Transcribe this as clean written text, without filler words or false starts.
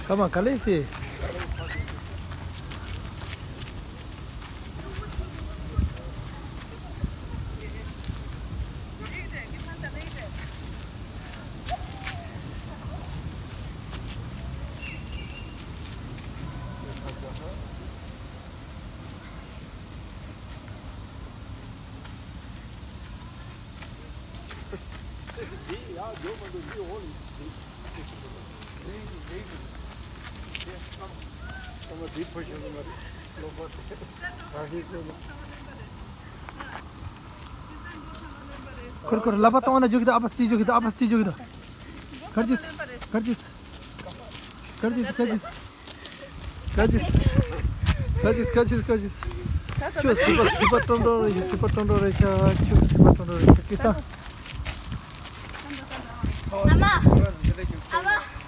Come on, Khaleesi. Kur lapa tawana jogida abas ti jogida. Karjis. Chus super tondo recha. Kisa. Ama.